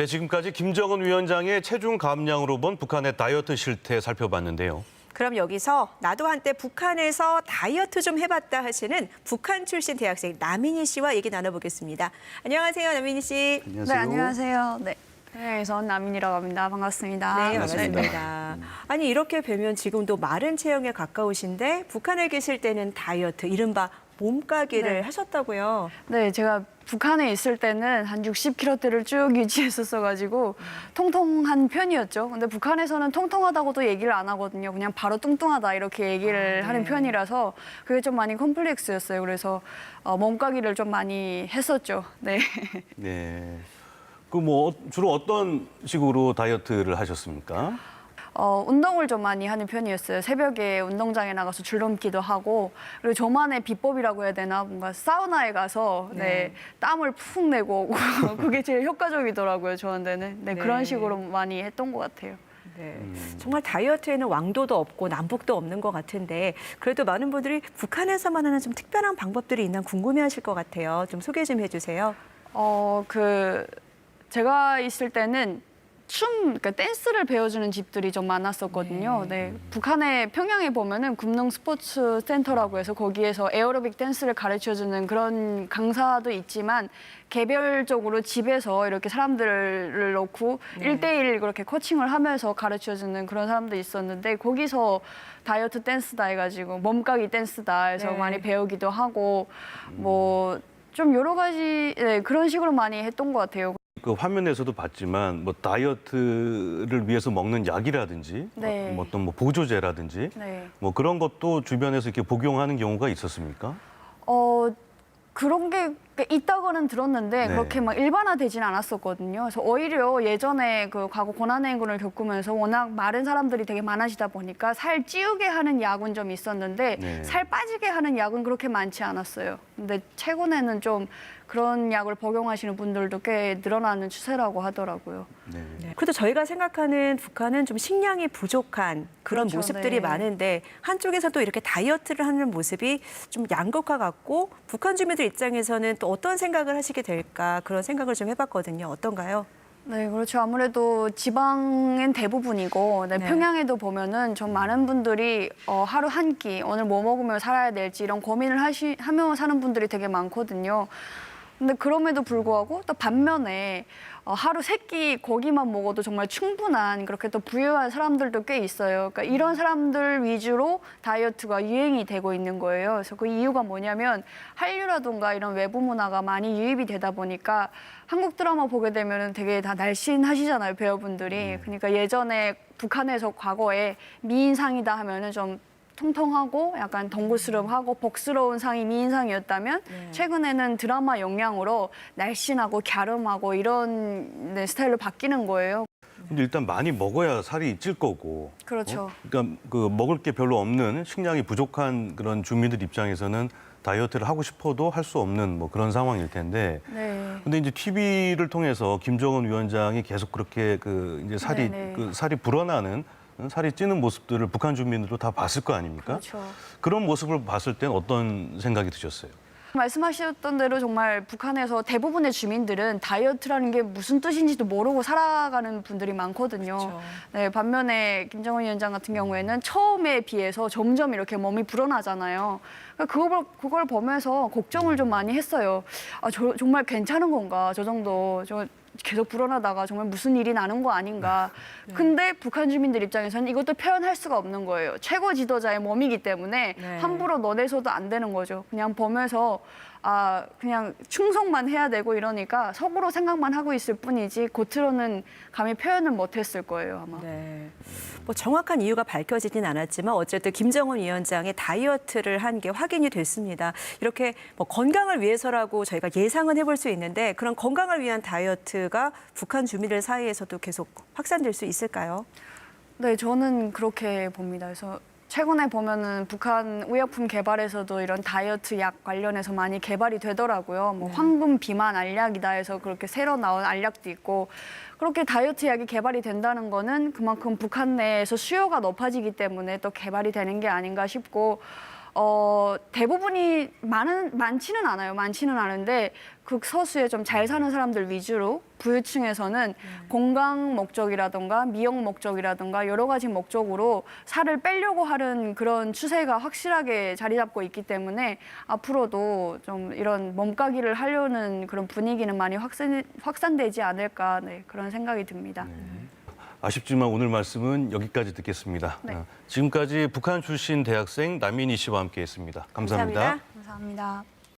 네, 지금까지 김정은 위원장의 체중 감량으로 본 북한의 다이어트 실태 살펴봤는데요. 그럼 여기서 나도 한때 북한에서 다이어트 좀 해봤다 하시는 북한 출신 대학생 남인희 씨와 얘기 나눠보겠습니다. 안녕하세요, 남인희 씨. 안녕하세요. 네, 안녕하세요. 네. 평양에서 남인이라고 합니다. 반갑습니다. 네, 반갑습니다. 아니, 이렇게 뵈면 지금도 마른 체형에 가까우신데 북한에 계실 때는 다이어트, 이른바 몸가기를 네. 하셨다고요? 네, 제가 북한에 있을 때는 한 60kg대를 쭉 유지했었어가지고 통통한 편이었죠. 근데 북한에서는 통통하다고도 얘기를 안 하거든요. 그냥 바로 뚱뚱하다 이렇게 얘기를 하는 편이라서 그게 좀 많이 컴플렉스였어요. 그래서 몸가기를 좀 많이 했었죠. 네. 네. 주로 어떤 식으로 다이어트를 하셨습니까? 운동을 좀 많이 하는 편이었어요. 새벽에 운동장에 나가서 줄넘기도 하고, 그리고 저만의 비법이라고 해야 되나, 뭔가 사우나에 가서 땀을 푹 내고 오고 그게 제일 효과적이더라고요, 저한테는. 네, 그런 식으로 많이 했던 것 같아요. 네. 정말 다이어트에는 왕도도 없고 남북도 없는 것 같은데 그래도 많은 분들이 북한에서만 하는 좀 특별한 방법들이 있나 궁금해하실 것 같아요. 좀 소개 좀 해주세요. 제가 있을 때는 그러니까 댄스를 배워주는 집들이 좀 많았었거든요. 네. 북한의 평양에 보면은 금능 스포츠 센터라고 해서 거기에서 에어로빅 댄스를 가르쳐주는 그런 강사도 있지만 개별적으로 집에서 이렇게 사람들을 놓고 1대1 그렇게 코칭을 하면서 가르쳐주는 그런 사람도 있었는데 거기서 다이어트 댄스다 해가지고 몸가기 댄스다 해서 많이 배우기도 하고 뭐 좀 여러 가지 그런 식으로 많이 했던 것 같아요. 그 화면에서도 봤지만 다이어트를 위해서 먹는 약이라든지 어떤 보조제라든지 그런 것도 주변에서 이렇게 복용하는 경우가 있었습니까? 그런 게 있다고는 들었는데 그렇게 막 일반화되지는 않았었거든요. 그래서 오히려 예전에 그 과거 고난행군을 겪으면서 워낙 마른 사람들이 되게 많아지다 보니까 살 찌우게 하는 약은 좀 있었는데 살 빠지게 하는 약은 그렇게 많지 않았어요. 근데 최근에는 좀 그런 약을 복용하시는 분들도 꽤 늘어나는 추세라고 하더라고요. 네. 그래도 저희가 생각하는 북한은 좀 식량이 부족한 그런 그렇죠, 모습들이 네. 많은데 한쪽에서도 이렇게 다이어트를 하는 모습이 좀 양극화 같고 북한 주민들 입장에서는 또 어떤 생각을 하시게 될까 그런 생각을 좀 해봤거든요. 어떤가요? 네, 그렇죠. 아무래도 지방은 대부분이고 평양에도 보면은 좀 많은 분들이 하루 한 끼, 오늘 뭐 먹으면 살아야 될지 이런 고민을 하며 사는 분들이 되게 많거든요. 근데 그럼에도 불구하고 또 반면에 하루 세 끼 고기만 먹어도 정말 충분한 그렇게 또 부유한 사람들도 꽤 있어요. 그러니까 이런 사람들 위주로 다이어트가 유행이 되고 있는 거예요. 그래서 그 이유가 뭐냐면 한류라든가 이런 외부 문화가 많이 유입이 되다 보니까 한국 드라마 보게 되면 되게 다 날씬하시잖아요, 배우분들이. 그러니까 예전에 북한에서 과거에 미인상이다 하면은 좀 통통하고 약간 덩구스름하고 복스러운 상이 미인상이었다면 최근에는 드라마 영향으로 날씬하고 갸름하고 이런 스타일로 바뀌는 거예요. 근데 일단 많이 먹어야 살이 찔 거고. 그렇죠. 그러니까 먹을 게 별로 없는 식량이 부족한 그런 주민들 입장에서는 다이어트를 하고 싶어도 할 수 없는 그런 상황일 텐데. 근데 이제 TV를 통해서 김정은 위원장이 계속 그렇게 이제 살이 불어나는 살이 찌는 모습들을 북한 주민들도 다 봤을 거 아닙니까? 그렇죠. 그런 모습을 봤을 땐 어떤 생각이 드셨어요? 말씀하셨던 대로 정말 북한에서 대부분의 주민들은 다이어트라는 게 무슨 뜻인지도 모르고 살아가는 분들이 많거든요. 그렇죠. 네, 반면에 김정은 위원장 같은 경우에는 처음에 비해서 점점 이렇게 몸이 불어나잖아요. 그걸 보면서 걱정을 좀 많이 했어요. 정말 괜찮은 건가? 저 정도 계속 불어나다가 정말 무슨 일이 나는 거 아닌가. 근데 북한 주민들 입장에서는 이것도 표현할 수가 없는 거예요. 최고 지도자의 몸이기 때문에 함부로 너네서도 안 되는 거죠. 그냥 보면서 그냥 충성만 해야 되고 이러니까 속으로 생각만 하고 있을 뿐이지 겉으로는 감히 표현을 못했을 거예요, 아마. 네. 정확한 이유가 밝혀지진 않았지만 어쨌든 김정은 위원장의 다이어트를 한 게 확인이 됐습니다. 이렇게 건강을 위해서라고 저희가 예상은 해볼 수 있는데 그런 건강을 위한 다이어트가 북한 주민들 사이에서도 계속 확산될 수 있을까요? 네, 저는 그렇게 봅니다. 그래서 최근에 보면은 북한 의약품 개발에서도 이런 다이어트 약 관련해서 많이 개발이 되더라고요. 황금 비만 알약이다 해서 그렇게 새로 나온 알약도 있고 그렇게 다이어트 약이 개발이 된다는 거는 그만큼 북한 내에서 수요가 높아지기 때문에 또 개발이 되는 게 아닌가 싶고 대부분이 많지는 않아요. 많지는 않은데 극소수의 좀 잘 사는 사람들 위주로 부유층에서는 건강 목적이라든가 미용 목적이라든가 여러 가지 목적으로 살을 빼려고 하는 그런 추세가 확실하게 자리 잡고 있기 때문에 앞으로도 좀 이런 몸가기를 하려는 그런 분위기는 많이 확산되지 않을까 그런 생각이 듭니다. 아쉽지만 오늘 말씀은 여기까지 듣겠습니다. 네. 지금까지 북한 출신 대학생 남인희 씨와 함께했습니다. 감사합니다. 감사합니다. 감사합니다.